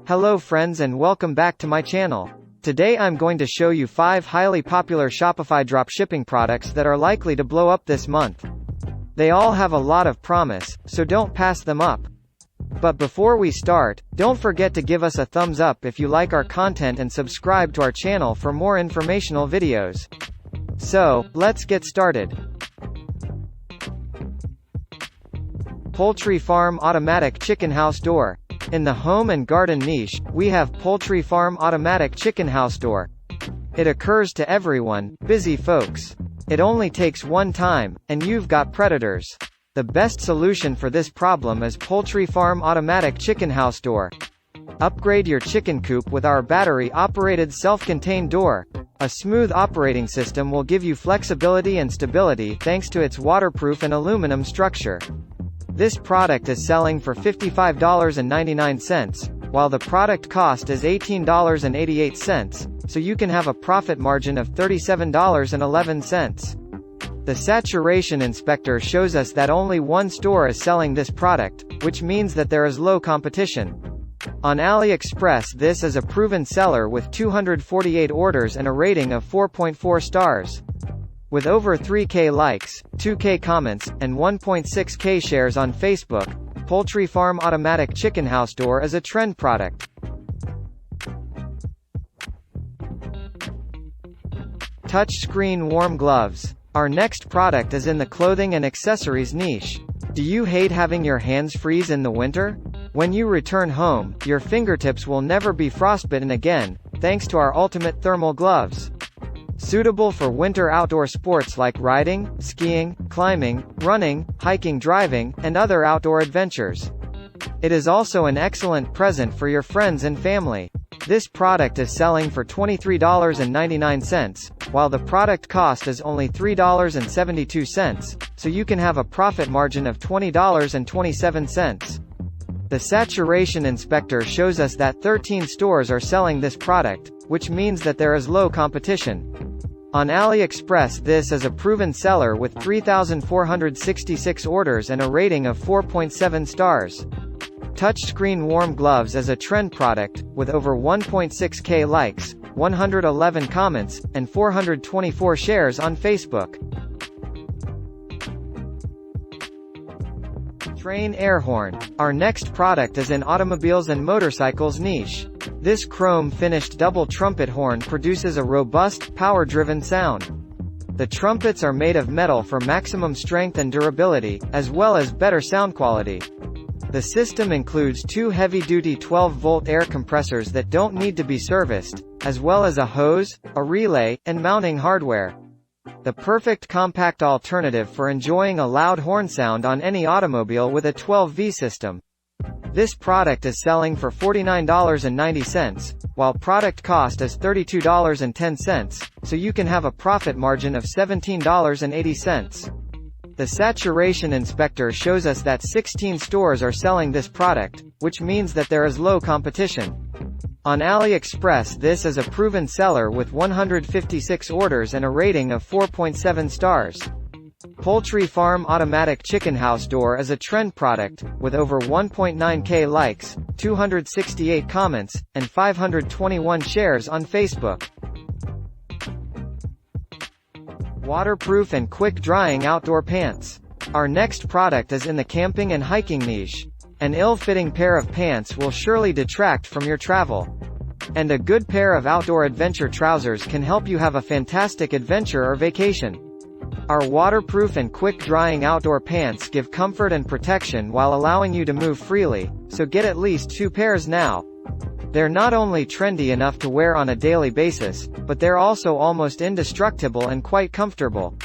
Hello friends and welcome back to my channel. Today I'm going to show you 5 highly popular Shopify dropshipping products that are likely to blow up this month. They all have a lot of promise, so don't pass them up. But before we start, don't forget to give us a thumbs up if you like our content and subscribe to our channel for more informational videos. So, let's get started. Poultry Farm Automatic Chicken House Door. In the home and garden niche, we have Poultry Farm Automatic Chicken House Door. It occurs to everyone, busy folks. It only takes one time, and you've got predators. The best solution for this problem is Poultry Farm Automatic Chicken House Door. Upgrade your chicken coop with our battery-operated self-contained door. A smooth operating system will give you flexibility and stability thanks to its waterproof and aluminum structure. This product is selling for $55.99, while the product cost is $18.88, so you can have a profit margin of $37.11. The saturation inspector shows us that only one store is selling this product, which means that there is low competition. On AliExpress, this is a proven seller with 248 orders and a rating of 4.4 stars. With over 3K likes, 2K comments, and 1.6K shares on Facebook, Poultry Farm Automatic Chicken House Door is a trend product. Touchscreen warm gloves. Our next product is in the clothing and accessories niche. Do you hate having your hands freeze in the winter? When you return home, your fingertips will never be frostbitten again, thanks to our ultimate thermal gloves. Suitable for winter outdoor sports like riding, skiing, climbing, running, hiking, driving, and other outdoor adventures. It is also an excellent present for your friends and family. This product is selling for $23.99, while the product cost is only $3.72, so you can have a profit margin of $20.27. The saturation inspector shows us that 13 stores are selling this product, which means that there is low competition. On AliExpress, this is a proven seller with 3,466 orders and a rating of 4.7 stars. Touchscreen warm gloves is a trend product, with over 1.6K likes, 111 comments, and 424 shares on Facebook. Train air horn. Our next product is in automobiles and motorcycles niche. This chrome-finished double trumpet horn produces a robust, power-driven sound. The trumpets are made of metal for maximum strength and durability, as well as better sound quality. The system includes 2 heavy-duty 12-volt air compressors that don't need to be serviced, as well as a hose, a relay, and mounting hardware. The perfect compact alternative for enjoying a loud horn sound on any automobile with a 12V system. This product is selling for $49.90, while product cost is $32.10, so you can have a profit margin of $17.80. The saturation inspector shows us that 16 stores are selling this product, which means that there is low competition. On AliExpress, this is a proven seller with 156 orders and a rating of 4.7 stars. Poultry Farm Automatic Chicken House Door is a trend product, with over 1.9K likes, 268 comments, and 521 shares on Facebook. Waterproof and quick-drying outdoor pants. Our next product is in the camping and hiking niche. An ill-fitting pair of pants will surely detract from your travel. And a good pair of outdoor adventure trousers can help you have a fantastic adventure or vacation. Our waterproof and quick-drying outdoor pants give comfort and protection while allowing you to move freely, so get at least 2 pairs now. They're not only trendy enough to wear on a daily basis, but they're also almost indestructible and quite comfortable.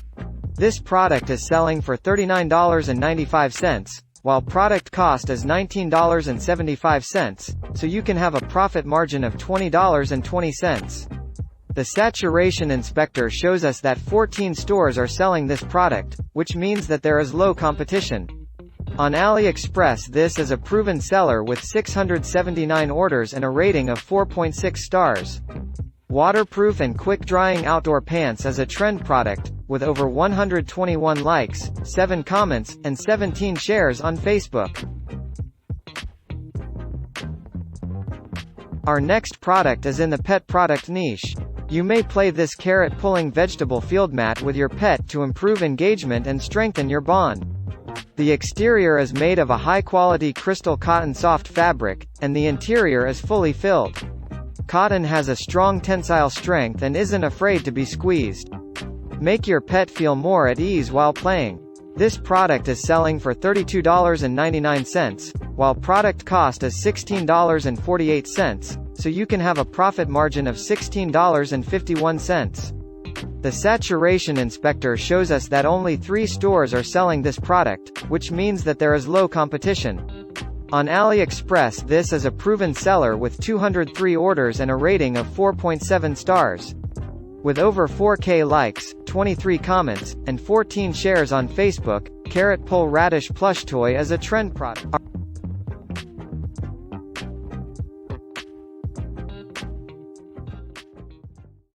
This product is selling for $39.95, while product cost is $19.75, so you can have a profit margin of $20.20. The saturation inspector shows us that 14 stores are selling this product, which means that there is low competition. On AliExpress, this is a proven seller with 679 orders and a rating of 4.6 stars. Waterproof and quick-drying outdoor pants is a trend product, with over 121 likes, 7 comments, and 17 shares on Facebook. Our next product is in the pet product niche. You may play this carrot-pulling vegetable field mat with your pet to improve engagement and strengthen your bond. The exterior is made of a high-quality crystal cotton soft fabric, and the interior is fully filled. Cotton has a strong tensile strength and isn't afraid to be squeezed. Make your pet feel more at ease while playing. This product is selling for $32.99, while product cost is $16.48, so you can have a profit margin of $16.51. The saturation inspector shows us that only 3 stores are selling this product, which means that there is low competition. On AliExpress, this is a proven seller with 203 orders and a rating of 4.7 stars. With over 4K likes, 23 comments, and 14 shares on Facebook, Carrot Pull Radish plush toy is a trend product.